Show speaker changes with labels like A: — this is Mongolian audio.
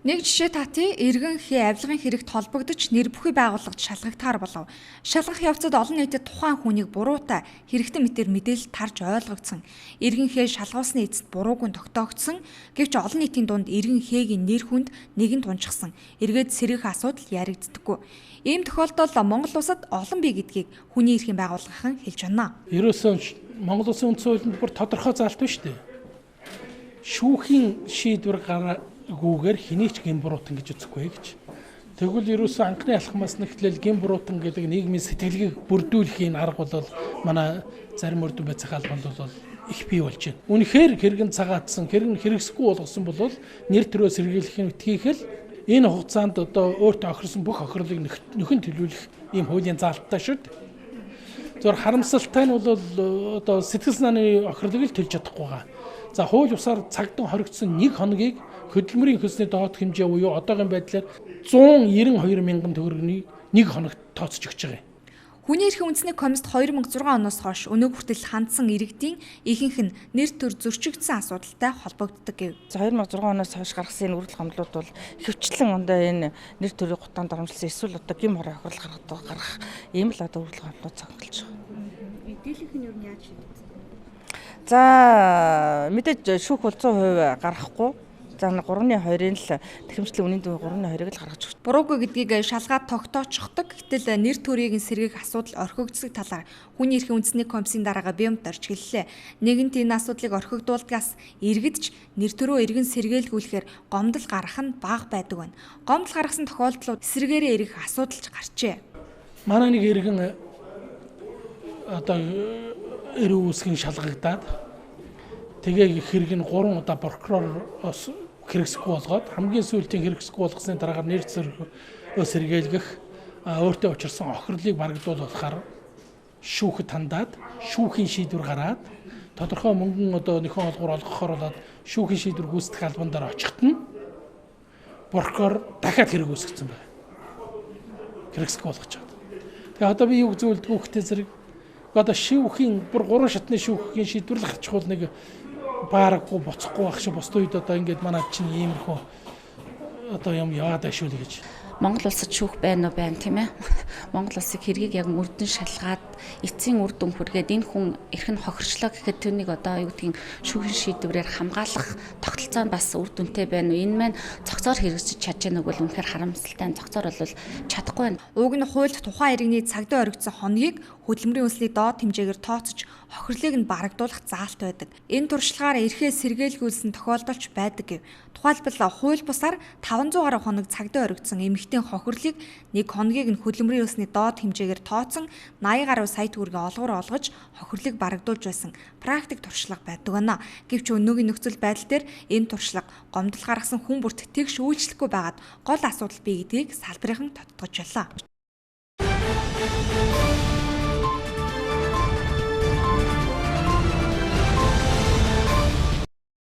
A: Нэг жишээ татъя, эргэн хий авилгын хэрэгт холбогдож нэр бүхий байгууллагад шалгагдахаар болов. Шалгах явцад олон нийтэд тухайн хүнийг буруутай хэрэгтэй мэтээр мэдээлэл тарж ойлгогдсон. Эргэн хий шалгуулсны эцэст бурууг нь тогтоогдсон. Гэвч олон нийтийн дунд эргэн хийгийн нэр хүнд нэгэн тунчсан. Эргээд сэргэх асуудал яригддаггүй. Ийм тохиолдол Монгол улсад олон бий гэдгийг хүний эрхийн байгууллагын хэлж байна.
B: Ерөөсөө Монгол улсын үндсэн хуулинд бүр тодорхой заалт биш үү? Шүүхийн шийдвэр гүүгээр хэнийг ч гэмбуруутан гэж үзэхгүй гэж. Тэгвэл ерөөсөө анхны алхмаас нэгтлэл гэмбуруутан гэдэг нийгмийн сэтгэлгээг бүрдүүлэхийн арга бол манай зарим өрдөн байцаах албанд бол их бий болж байна. Үнэхээр хэрэгэн цагаатсан, хэрэгэн хэрэгсэхгүй болгосон бол нэр төрөө сэргийлэх нь үтгийхэл энэ хугацаанд одоо өөртөө охирсон бүх охирлыг нөхөн төлөвлөх ийм хуулийн заалттай шүү дээ. Зөвхөн харамсалтай нь бол одоо сэтгэл санааны охирлыг л төлж чадахгүй байгаа. За хууль бусаар цагдан хоригдсон 1 хоногийг хөдөлмөрийн хөлсний доот хэмжээ буюу одоогийн байдлаар 192 мянган төгрөгийг 1 хоногт тооцож өгч байгаа юм.
A: Хүний эрхийн үндэсний комист 2006 оноос хойш өнөө хүртэл хандсан иргэдийн ихэнх нь нэр төр зөрчигдсөн асуудалтай холбогддог гэв.
C: 2006 оноос хойш гаргасан энэ үрдэл гомдлууд бол хөвчлэн ондоо энэ нэр төрийн гутаанд оромжлсон эсвэл одоо гим хорой охирол гаргах ийм л одоо үрдэл гомдлууд цогцолж байгаа.
A: Дийлэнх нь юу яаж шийдвэрлэв?
C: За мэдээж шүүх бол 100% гаргахгүй. За 3.2-ын л тахимчлын үнийн дүн 3.2-ыг л гаргаж өгч.
A: Буруугүй гэдгийг шалгаад тогтоочдог. Гэтэл нэр төрийг нь сэргээх асуудал орхигдсог талаар хүний эрхийн үндэсний комиссийн дараагаа бямт орж хэллээ. Нэгэнт энэ асуудлыг орхигдуулдгаас иргэдч нэр төрөө эргэн сэргээлгүүлэхээр гомдол гарах нь бага байдаг байна. Гомдол гаргасан тохиолдлууд эсрэгээрээ ирэх асуудалч гарчээ.
B: Манай нэг иргэн одоо эрүү үсгийн шалгагдаад тэгээ хэрэг нь 3 удаа прокуророос хэрэгсэхгүй болгоод хамгийн сүүлдийн хэрэгсэхгүй болгосны дараагаар нэр зөргөө сэргээлгэх өөртөө учирсан охирлыг барагдуулахаар шүүхэд хандаад шүүхийн шийдвэр гараад тодорхой мөнгөн одоо нөхөн олгоор олгохоор болоод шүүхийн шийдвэр гүйцэтгэх албан дээр очихт нь прокурор дахиад хэрэг үүсгэсэн байна. Хэрэгсэхгүй болгож чад. Тэгээ одоо би юу зөвлөдөг хөхтэй зэрэг одоо шүүхийн бүр 3 шатны шүүхийн шийдвэр л гарчихвал нэг баарахгүй боцохгүй байх шиг босд үед одоо ингээд манай чинь иймэрхүү одоо юм яваад байшгүй л гэж.
D: Монгол улсад шүүх байна уу байна тийм ээ. Монгол улсыг хэргийг яг мөрдөн шалгаад эцсийн үр дүн хүргээд энэ хүн эрхэн хохирчлоо гэхэд түүнийг одоо юу гэдгийг шүүхийн шийдвэрээр хамгаалах тогтолцоо нь бас үр дүнтэй байна уу? Энэ маань цогцоор хэрэгжиж чадж байгааг бол үнэхээр харамсалтай. Цогцоор бол чадахгүй байна.
A: Уг нь хуульд тухайн иргэний цагдаа оргидсон хоногийг хөдөлмөрийн үндэсний доод хэмжээгээр тооцож охирлыг нь барагдуулах заалт байдаг. Энэ туршлагаараа эрхээ сэргээлгүүлсэн тохиолдолч байдаг гэв. Тухайлбал хууль бусаар 500 гаруй хоног цагдаа оргидсон эмэгтэй хохирлыг 1 хоногийг нь хөдөлмөрийн үндэсний доод хэмжээгээр тооцсон 80 гаруй сая төгрөгийн олгоор олгож хохирлыг барагдуулж байсан практик туршлага байдаг байна. Гэвч өнөөгийн нөхцөл байдал дээр энэ туршлага гомдол гаргасан хүн бүрт тэгш үйлчлэхгүй байгаад гол асуудал бий гэдгийг салбарынхан тодтогч байлаа.